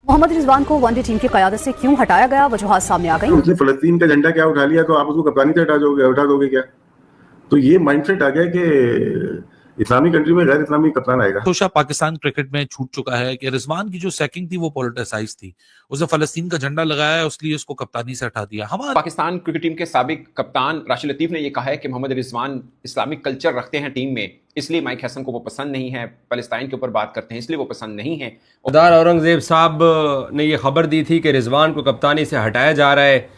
मोहम्मद रिजवान को one day team की क़यादत से क्यों हटाया गया, वजूहात सामने आ गई। उसने फलस्तीन का झंडा क्या उठा लिया तो आप उसको कप्तानी से हटा दोगे क्या? तो ये माइंडसेट आ गया कि इस्लामी कंट्री में गैर इस्लामी कप्तान आएगा। तोशा पाकिस्तान क्रिकेट में छूट चुका है कि रिजवान की जो सैकिंग थी वो पॉलिटिसाइज थी। उसने फलस्तीन का झंडा लगाया है, इसलिए उसको कप्तानी से हटा दिया। हमारा पाकिस्तान क्रिकेट टीम के साबिक कप्तान राशिद लतीफ ने यह कहा है कि मोहम्मद रिजवान इस्लामिक कल्चर रखते हैं टीम में, इसलिए माइक हैसन को वो पसंद नहीं है। पैलेस्टाइन के ऊपर बात करते हैं इसलिए वो पसंद नहीं है। सरदार औरंगजेब साहब ने ये खबर दी थी कि रिजवान को कप्तानी से हटाया जा रहा है,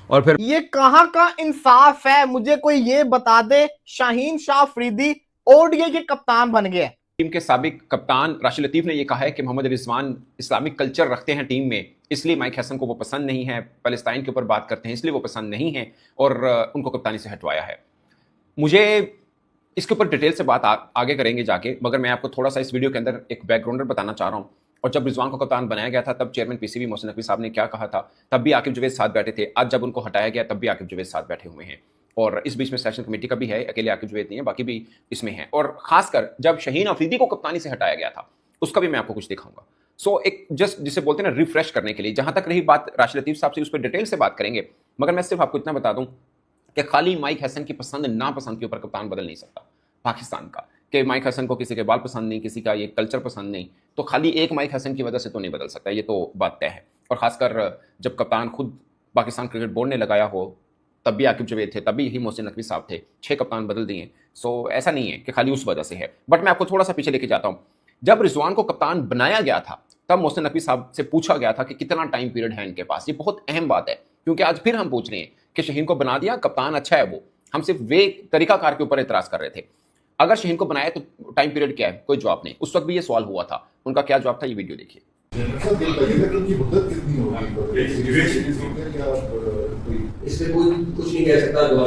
और फिर ये कहाँ का इंसाफ है? मुझे कोई ये बता दे, शाहीन शाह अफरीदी ओडीआई के कप्तान बन गए। टीम के साबिक कप्तान राशिद लतीफ ने यह कहा है कि मोहम्मद रिजवान इस्लामिक कल्चर रखते हैं टीम में, इसलिए माइक हैसन को वो पसंद नहीं है। पैलेस्टाइन के ऊपर बात करते हैं इसलिए वो पसंद नहीं है और उनको कप्तानी से हटवाया है। मुझे इसके ऊपर डिटेल से बात आगे करेंगे जाके, मगर मैं आपको थोड़ा सा इस वीडियो के अंदर एक बैकग्राउंडर बताना चाह रहा हूँ। और जब रिजवान को कप्तान बनाया गया था तब चेयरमैन पीसीबी मोहसिन नकवी साहब ने क्या कहा था, तब भी आकिब जावेद साथ बैठे थे। आज जब उनको हटाया गया तब भी आकिब जावेद साथ बैठे हुए हैं, और इस बीच में सेलेक्शन कमेटी का भी है, अकेले आकिब जावेद नहीं है, बाकी भी इसमें है। और खासकर जब शाहीन अफरीदी को कप्तानी से हटाया गया था उसका भी मैं आपको कुछ दिखाऊंगा। सो एक जस्ट जिसे बोलते हैं ना रिफ्रेश करने के लिए, जहां तक रही बात राशिद लतीफ साहब से, उस पर डिटेल से बात करेंगे, मगर मैं सिर्फ आपको इतना बता दूं कि खाली माइक हैसन की पसंद नापसंद के ऊपर कप्तान बदल नहीं सकता पाकिस्तान का। कि माइक हसन को किसी के बाल पसंद नहीं, किसी का ये कल्चर पसंद नहीं, तो खाली एक माइक हसन की वजह से तो नहीं बदल सकता, ये तो बात तय है। और खासकर जब कप्तान खुद पाकिस्तान क्रिकेट बोर्ड ने लगाया हो तब भी आकिब जावेद थे, तब भी यही मोहसिन नकवी साहब थे। 6 कप्तान बदल दिए। सो ऐसा नहीं है कि खाली उस वजह से है। बट मैं आपको थोड़ा सा पीछे लेके जाता हूँ। जब रिजवान को कप्तान बनाया गया था तब मोहसिन नकवी साहब से पूछा गया था कि कितना टाइम पीरियड है इनके पास। ये बहुत अहम बात है, क्योंकि आज फिर हम पूछ रहे हैं कि शाहीन को बना दिया, कप्तान अच्छा है वो, हम सिर्फ वे तरीकाकार के ऊपर एतराज कर रहे थे। अगर शाहीन को बनाया तो टाइम पीरियड क्या है, कोई जवाब नहीं। उस वक्त भी ये सवाल हुआ था, उनका क्या जवाब था ये वीडियो देखिए। इसमें कोई कुछ नहीं कह सकता। दुआ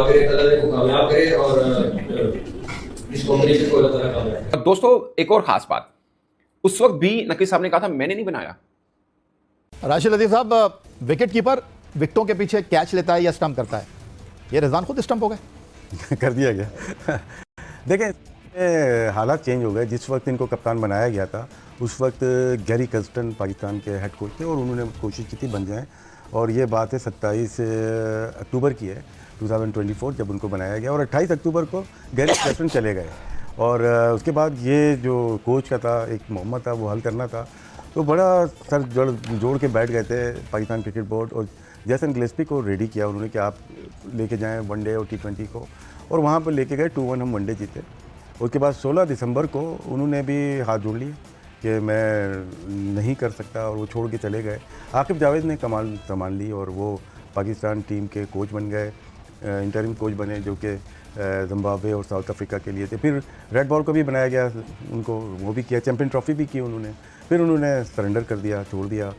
करें अल्लाह को कामयाब करे और इस कॉम्बिनेशन को अल्लाह ताला कामयाब करे। दोस्तों एक और खास बात, उस वक्त भी नकवी साहब ने कहा था मैंने नहीं बनाया। राशिद लतीफ साहब, विकेट कीपर विकेटों के पीछे कैच लेता है या स्टंप करता है? ये रिजवान खुद स्टंप हो गए। कर दिया गया। देखें हालात चेंज हो गए। जिस वक्त इनको कप्तान बनाया गया था उस वक्त गैरी कर्स्टन पाकिस्तान के हेड कोच थे और उन्होंने कोशिश की थी बन जाएं, और ये बात है 27 अक्टूबर की है 2024 जब उनको बनाया गया, और 28 अक्टूबर को गैरी कर्स्टन चले गए। और उसके बाद ये जो कोच का था एक मोहम्मद था, वो हल करना था, तो बड़ा सर जोड़ के बैठ गए थे पाकिस्तान क्रिकेट बोर्ड, और जैसन गिलेस्पी को रेडी किया उन्होंने कि आप लेके जाएं वनडे और T20 को, और वहाँ पर लेके गए 2-1 हम वनडे जीते। उसके बाद 16 दिसंबर को उन्होंने भी हाथ जोड़ लिए कि मैं नहीं कर सकता, और वो छोड़ के चले गए। आकिब जावेद ने कमाल संभाल ली और वो पाकिस्तान टीम के कोच बन गए, इंटरिम कोच बने, जो कि जिम्बाब्वे और साउथ अफ्रीका के लिए थे। फिर रेड बॉल को भी बनाया गया उनको, वो भी किया, चैम्पियन ट्रॉफी भी की उन्होंने। फिर उन्होंने सरेंडर कर दिया, छोड़ दिया।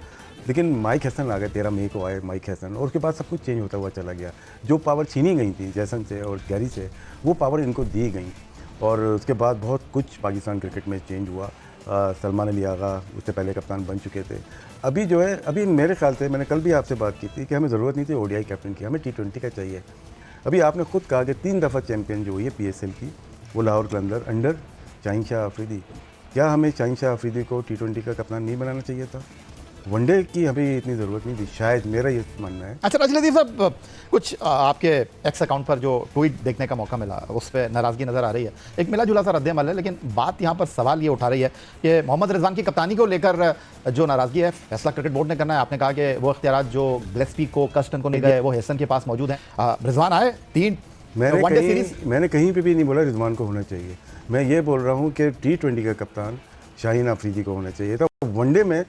लेकिन माइक हैसन आ गए, 13 मई को आए माइक हैसन, और उसके बाद सब कुछ चेंज होता हुआ चला गया। जो पावर छीनी गई थी जैसन से और गैरी से, वो पावर इनको दी गई, और उसके बाद बहुत कुछ पाकिस्तान क्रिकेट में चेंज हुआ। सलमान अली आगा उससे पहले कप्तान बन चुके थे। अभी जो है, अभी मेरे ख्याल से, मैंने कल भी आपसे बात की थी कि हमें ज़रूरत नहीं थी ओडीआई कैप्टन की, हमें T20 का चाहिए। अभी आपने खुद कहा कि 3 दफ़ा चैम्पियन जो हुई है PSL की, वो लाहौर के अंडर शाहीन शाह अफरीदी। क्या हमें शाहीन शाह अफरीदी को T20 का कप्तान नहीं बनाना चाहिए था? वनडे की हमें इतनी ज़रूरत नहीं थी, शायद, मेरा ये मानना है। अच्छा राशिद लतीफ साहब, कुछ आपके एक्स अकाउंट पर जो ट्वीट देखने का मौका मिला उस पर नाराज़गी नज़र आ रही है। एक मिला जुला सा रद्द-ए-अमल है, लेकिन बात यहाँ पर सवाल ये उठा रही है कि मोहम्मद रिजवान की कप्तानी को लेकर जो नाराज़गी है, फैसला क्रिकेट बोर्ड ने करना है। आपने कहा कि वो इख्तियारात जो गिलेस्पी को, कर्स्टन को नहीं गए, वो हैसन के पास मौजूद हैं। रिजवान आए 3 वनडे सीरीज। मैंने कहीं पे भी नहीं बोला रिजवान को होना चाहिए। मैं ये बोल रहा हूँ कि T20 का कप्तान शाहीन अफरीदी को होना चाहिए था। वनडे में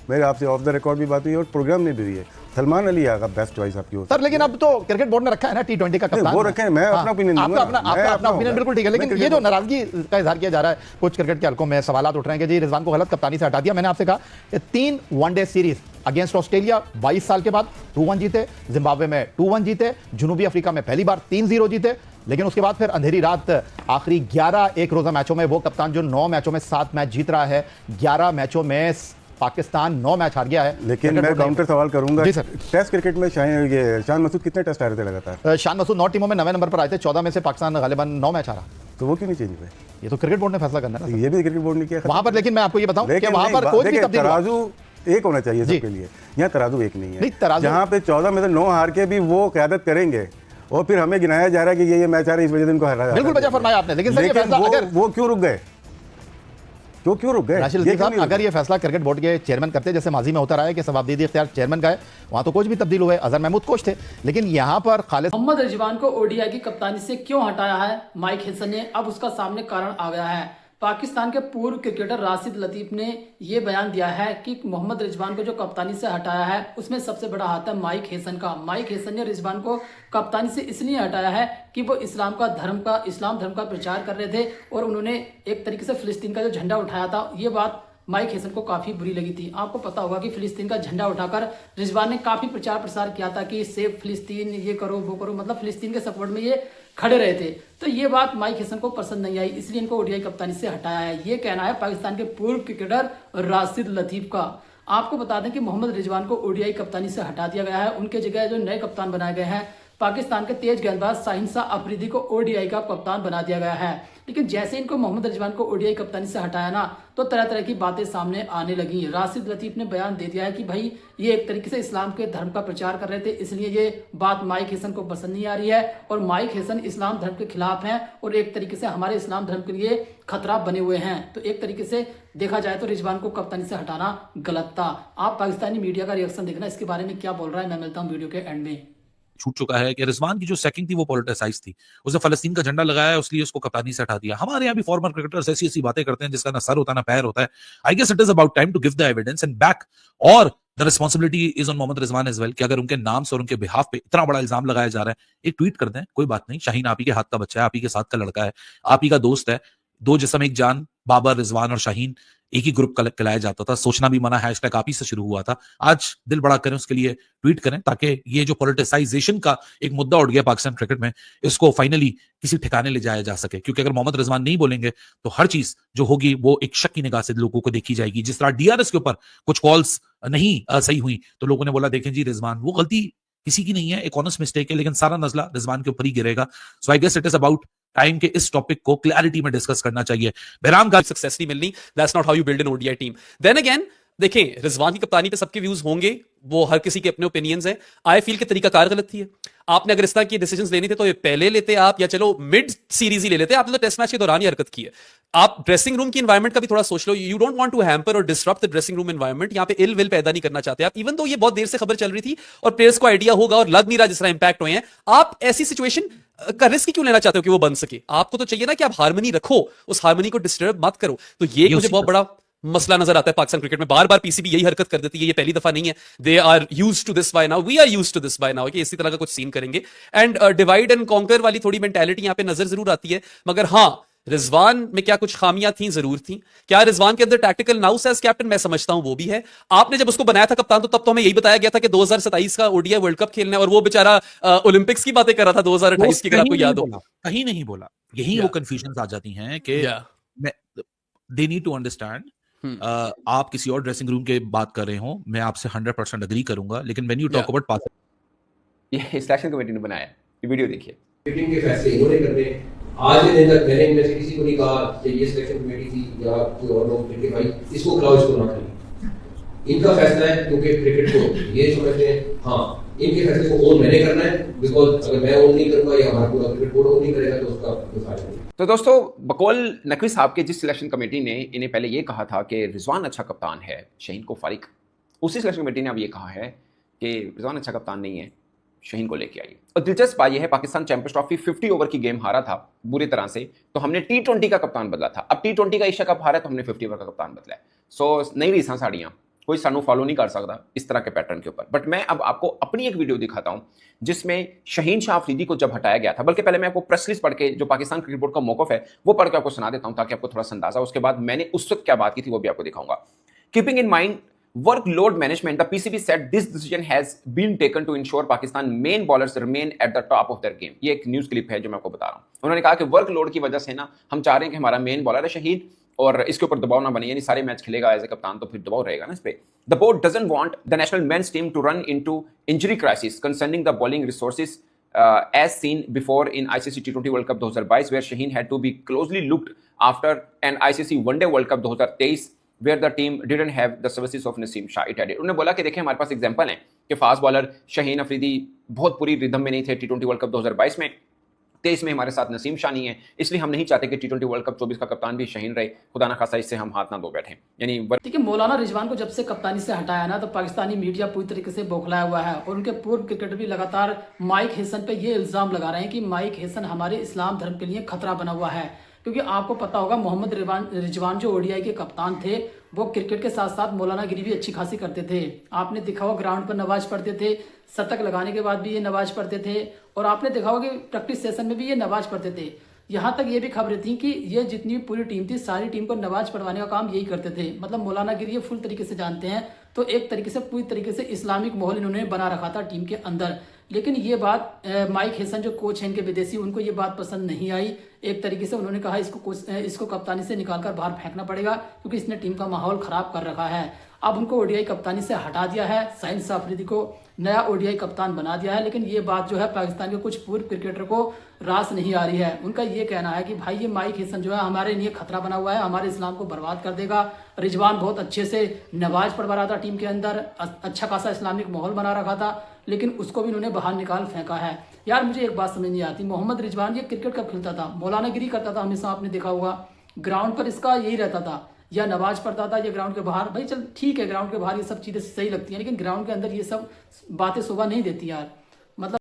मेरे आपसे ऑफ द रिकॉर्ड भी बात हुई और प्रोग्राम में भी हुई है। सलमान अली आगा बेस्ट चॉइस आपकी हो सर, लेकिन अब तो क्रिकेट बोर्ड ने रखा है ना T20 का कप्तान। वो रखे हैं, मैं अपना ओपिनियन दूंगा। अपना ओपिनियन बिल्कुल ठीक है, लेकिन ये जो नाराजगी का इजहार किया जा रहा है कुछ क्रिकेट के हलकों में, सवाल उठ रहे हैं कि जी रिजवान को गलत कप्तानी से हटा दिया। मैंने आपसे कहा कि 3 वनडे सीरीज अगेंस्ट ऑस्ट्रेलिया 22 साल के बाद 2-1 जीते, जिम्बाब्वे में 2-1 जीते, जनूबी अफ्रीका में पहली बार 3-0 जीते, लेकिन उसके बाद फिर अंधेरी रात आखिरी 11 एक रोजा मैचों में वो कप्तान जो 9 मैचों में 7 मैच जीत रहा है, 11 मैचों में पाकिस्तान 9 मैच हार गया है। लेकिन मैं काउंटर सवाल करूंगा, टेस्ट क्रिकेट में शान मसूद कितने टेस्ट हारे थे लगातार? शान मसूद 9 टीमों में 9वें नंबर पर आए थे, 14 में से पाकिस्तान गालिबन 9 मैच हारा। तो वो क्यों नहीं चेंज हुए? ये तो क्रिकेट बोर्ड ने फैसला करना है। ये भी क्रिकेट बोर्ड ने किया। वहां पर, लेकिन मैं आपको ये बताऊं कि वहां पर कोई भी एक होना चाहिए जी। सबके लिए। यहाँ तराजू एक नहीं है। नहीं, तराजू- जहाँ पे 14 में से 9 हार के भी वो क़यादत करेंगे और फिर हमें गिनाया जा रहा है कि ये मैच आ रहा है, इस वजह से इनको हरा बिल्कुल वजह फरमाया आपने, लेकिन सर ये फैसला अगर वो क्यों रुक गए? क्यों रुक गए? राशिद ये लतीफ़ क्यों साहब, नहीं अगर रुके? ये फैसला क्रिकेट बोर्ड के चेयरमैन करते, जैसे माजी में होता रहा है कि सवाबदीदी इख्तियार चेयरमैन का है, वहां तो कोच भी तब्दील हुए, अजहर महमूद कोच थे, लेकिन यहाँ पर खालिद मोहम्मद रिजवान को ओडीआई की कप्तानी से क्यों हटाया है माइक हेसन ने, अब उसका सामने कारण आ गया है। पाकिस्तान के पूर्व क्रिकेटर राशिद लतीफ ने ये बयान दिया है कि मोहम्मद रिजवान को जो कप्तानी से हटाया है उसमें सबसे बड़ा हाथ है माइक हेसन का। माइक हेसन ने रिजवान को कप्तानी से इसलिए हटाया है कि वो इस्लाम धर्म का प्रचार कर रहे थे और उन्होंने एक तरीके से फिलिस्तीन का जो झंडा उठाया था, ये बात माइक हेसन को काफी बुरी लगी थी। आपको पता होगा कि फिलिस्तीन का झंडा उठाकर रिजवान ने काफी प्रचार प्रसार किया था कि सेव फिलिस्तीन, ये करो वो करो, मतलब फिलिस्तीन के सपोर्ट में ये खड़े रहे थे। तो ये बात माइक हेसन को पसंद नहीं आई, इसलिए इनको ओडीआई कप्तानी से हटाया है। ये कहना है पाकिस्तान के पूर्व क्रिकेटर राशिद लतीफ का। आपको बता दें कि मोहम्मद रिजवान को ओडीआई कप्तानी से हटा दिया गया है। उनके जगह जो नए कप्तान बनाए गए हैं, पाकिस्तान के तेज गेंदबाज शाहीन शाह अफरीदी को ओडीआई का कप्तान बना दिया गया है। लेकिन जैसे इनको मोहम्मद रिजवान को ओडीआई कप्तानी से हटाया ना, तो तरह तरह की बातें सामने आने लगी। राशिद लतीफ ने बयान दे दिया है कि भाई ये एक तरीके से इस्लाम के धर्म का प्रचार कर रहे थे, इसलिए ये बात माइक हेसन को पसंद नहीं आ रही है और माइक हेसन इस्लाम धर्म के खिलाफ हैं और एक तरीके से हमारे इस्लाम धर्म के लिए खतरा बने हुए हैं। तो एक तरीके से देखा जाए तो रिजवान को कप्तानी से हटाना गलत था। आप पाकिस्तानी मीडिया का रिएक्शन देखना, इसके बारे में क्या बोल रहा है, मैं मिलता हूँ वीडियो के एंड में। छूट चुका है कि रिजवान की जो सेकिंग थी वो पॉलिटिसाइज थी, उसने फलस्तीन का झंडा लगाया, इसलिए उसको कप्तानी से हटा दिया। हमारे यहाँ भी फॉर्मर क्रिकेटर्स ऐसी ऐसी बातें करते हैं जिसका ना सर होता ना पैर होता है। I guess it is about time to give the evidence and back, और the responsibility is on Mohammad Rizwan as well कि अगर उनके नाम से और उनके बिहाफ पे इतना बड़ा इल्जाम लगाया जा रहा है, एक ट्वीट कर दें, कोई बात नहीं। शाहीन आप ही के हाथ का बच्चा है, आप ही के साथ का लड़का है, आप ही का दोस्त है, दो जिस्म एक जान, बाबर, रिजवान और शाहीन एक ही ग्रुप का कहलाया जाता था। सोचना भी मना हैशटैग आप ही से शुरू हुआ था। आज दिल बड़ा करें, उसके लिए ट्वीट करें, ताकि ये जो पॉलिटिसाइजेशन का एक मुद्दा उठ गया पाकिस्तान क्रिकेट में, इसको फाइनली किसी ठिकाने ले जाया जा सके। क्योंकि अगर मोहम्मद रिजवान नहीं बोलेंगे तो हर चीज जो होगी वो एक शक की निगाह से लोगों को देखी जाएगी। जिस तरह डीआरएस के ऊपर कुछ कॉल्स नहीं सही हुई तो लोगों ने बोला देखें जी रिजवान, वो गलती किसी की नहीं है, एक ऑनेस्ट मिस्टेक है, लेकिन सारा नजला रिजवान के ऊपर ही गिरेगा। So I guess it is about time के इस टॉपिक को क्लैरिटी में डिस्कस करना चाहिए। बहराम का सक्सेस नहीं मिलनी, that's not how you build an ODI team. Then again देखें, रिजवान की कप्तानी पे सबके व्यूज होंगे, वो हर किसी के अपने ओपिनियंस हैं। आई फील कि तरीकाकार गलत थी। आपने अगर इस तरह की डिसीजंस लेने थे तो ये पहले लेते आप, या चलो मिड सीरीज ही ले लेते। आपने तो टेस्ट मैच के दौरान ही हरकत की है। आप ड्रेसिंग रूम की एनवायरनमेंट का भी थोड़ा सोच लो। You don't want to hamper और disrupt the dressing room environment. यहाँ पे इल विल पैदा नहीं करना चाहते आप। इवन तो ये बहुत देर से खबर चल रही थी और प्लेयर्स को आइडिया होगा और लग नहीं रहा जिस तरह इंपैक्ट हुए हैं। आप ऐसी सिचुएशन का रिस्क क्यों लेना चाहते हो कि वो बन सके? आपको तो चाहिए ना कि आप हार्मनी रखो, उस हार्मनी को डिस्टर्ब मत करो। तो ये मुझे बहुत बड़ा मसला नजर आता है पाकिस्तान क्रिकेट में। बार बार पीसीबी यही हरकत कर देती है, ये पहली दफा नहीं है। They are used to this by now, we are used to this by now कि इसी तरह का कुछ सीन करेंगे। एंड डिवाइड एंड कॉन्कर वाली थोड़ी मेंटालिटी यहाँ पे नजर जरूर आती है। मगर हाँ, रिजवान में क्या कुछ खामियां थी, जरूर थी। क्या रिजवान के अंदर टैक्टिकल नाउस एज कैप्टन, मैं समझता हूं वो भी है। आपने जब उसको बनाया था कप्तान, तो तब तो हमें यही बताया गया था कि 2027 का ओडीआई वर्ल्ड कप खेलना है, और वो बेचारा ओलंपिक्स की बातें कर रहा था 2028 की, अगर आपको याद हो। कहीं नहीं बोला, यही वो कंफ्यूजन आ जाती हैं कि दे नीड टू अंडरस्टैंड। आप किसी और ड्रेसिंग रूम के बात कर रहे हो, मैं आपसे 100% अग्री करूंगा, लेकिन व्हेन यू टॉक अबाउट पास, ये सिलेक्शन कमेटी ने बनाया, ये वीडियो देखिए। टीम के फैसले इन्होंने करने, आज के दिन तक मैंने इनमें से किसी को नहीं कहा कि ये सिलेक्शन कमेटी थी या कोई और लोग कि भाई इसको खिलाओ, इसको ना खिलाओ। इनका फैसला है, क्योंकि क्रिकेट को ये समझते हैं हाँ इनके फैसले को ओन मैंने करना है, बिकॉज अगर मैं ओन नहीं करूंगा या हमारा पूरा क्रिकेट बोर्ड ओन नहीं करेगा तो उसका कोई फायदा नहीं। तो दोस्तों, बकौल नकवी साहब के जिस सिलेक्शन कमेटी ने इन्हें पहले ये कहा था कि रिजवान अच्छा कप्तान है, शाहीन को फारिग, उसी सिलेक्शन कमेटी ने अब ये कहा है कि रिजवान अच्छा कप्तान नहीं है, शाहीन को लेके आइए। और दिलचस्प बात यह है, पाकिस्तान चैंपियंस ट्रॉफी 50 ओवर की गेम हारा था बुरी तरह से, तो हमने T20 का कप्तान बदला था। अब T20 का एशिया कप हारा है तो हमने 50 ओवर का कप्तान बदला है। सो नहीं रही साड़ियाँ, कोई सानू फॉलो नहीं कर सकता इस तरह के पैटर्न के ऊपर। बट मैं अब आपको अपनी एक वीडियो दिखाता हूं जिसमें शाहीन शाह अफरीदी को जब हटाया गया था, बल्कि पहले मैं आपको प्रेस रिलीज पढ़ के, जो पाकिस्तान क्रिकेट बोर्ड का मौकफ है वो पढ़ के आपको सुना देता हूं ताकि आपको थोड़ा सा अंदाजा। उसके बाद मैंने उस वक्त क्या बात की थी वो भी आपको दिखाऊंगा। Keeping in mind workload management, the PCB said this decision has been taken to ensure Pakistan main bowlers remain at the top of their game। ये एक न्यूज क्लिप है जो मैं आपको बता रहा हूं। उन्होंने कहा कि वर्कलोड की वजह से ना हम चाह रहे हैं कि हमारा मेन बॉलर है शाहीन, और इसके ऊपर दबाव ना बने, यानी सारे मैच खेलेगा एज ए कप्तान तो फिर दबाव रहेगा ना इस पे। The board doesn't want the national men's team to run into injury crisis concerning the bowling resources as seen before in ICC T20 World Cup 2022 where Shaheen had to be closely looked after, and ICC One Day World Cup 2023 where the team didn't have the services of Naseem Shah. It added. उन्होंने बोला कि देखें हमारे पास example हैं कि fast bowler Shaheen Afridi बहुत पूरी rhythm में नहीं थे T20 वर्ल्ड कप 2022 में, 23 में हमारे साथ नसीम शाह नहीं है, इसलिए हम नहीं चाहते कि T20 वर्ल्ड कप 24 का कप्तान भी शाहीन रहे, खुदा ना खासा इससे हम हाथ ना धो बैठे। यानी देखिए मौलाना रिजवान को जब से कप्तानी से हटाया ना, तो पाकिस्तानी मीडिया पूरी तरीके से बौखलाया हुआ है और उनके पूर्व क्रिकेटर भी लगातार माइक हेसन पे ये इल्जाम लगा रहे हैं कि माइक हेसन हमारे इस्लाम धर्म के लिए खतरा बना हुआ है। क्योंकि आपको पता होगा मोहम्मद रिजवान जो ओडीआई के कप्तान थे, वो क्रिकेट के साथ साथ मौलाना गिरी भी अच्छी खासी करते थे। आपने देखा होगा ग्राउंड पर नमाज पढ़ते थे, शतक लगाने के बाद भी ये नमाज पढ़ते थे, और आपने देखा होगा कि प्रैक्टिस सेशन में भी ये नमाज पढ़ते थे। यहाँ तक ये भी खबरें थी कि ये जितनी पूरी टीम थी, सारी टीम को नमाज पढ़वाने का काम यही करते थे। मतलब मौलाना गिरी ये फुल तरीके से जानते हैं, तो एक तरीके से पूरी तरीके से इस्लामिक माहौल इन्होंने बना रखा था टीम के अंदर। लेकिन ये बात माइक हेसन जो कोच हैं इनके विदेशी, उनको ये बात पसंद नहीं आई। एक तरीके से उन्होंने कहा इसको कप्तानी से निकालकर बाहर फेंकना पड़ेगा, क्योंकि इसने टीम का माहौल खराब कर रखा है। अब उनको ओडीआई कप्तानी से हटा दिया है, शाहीन शाह अफरीदी को नया ओडीआई कप्तान बना दिया है। लेकिन ये बात जो है पाकिस्तान के कुछ पूर्व क्रिकेटर को रास नहीं आ रही है। उनका ये कहना है कि भाई ये माइक हेसन जो है हमारे लिए खतरा बना हुआ है, हमारे इस्लाम को बर्बाद कर देगा। रिजवान बहुत अच्छे से नमाज पढ़वा रहा था टीम के अंदर, अच्छा खासा इस्लामिक माहौल बना रखा था, लेकिन उसको भी इन्होंने बाहर निकाल फेंका है। यार मुझे एक बात समझ नहीं आती, मोहम्मद रिजवान ये क्रिकेट कब खेलता था? मौलाना गिरी करता था हमेशा, आपने देखा होगा ग्राउंड पर इसका यही रहता था, या नमाज पढ़ता था या ग्राउंड के बाहर। भाई चल ठीक है, ग्राउंड के बाहर ये सब चीज़ें सही लगती हैं, लेकिन ग्राउंड के अंदर ये सब बातें शोभा नहीं देती यार।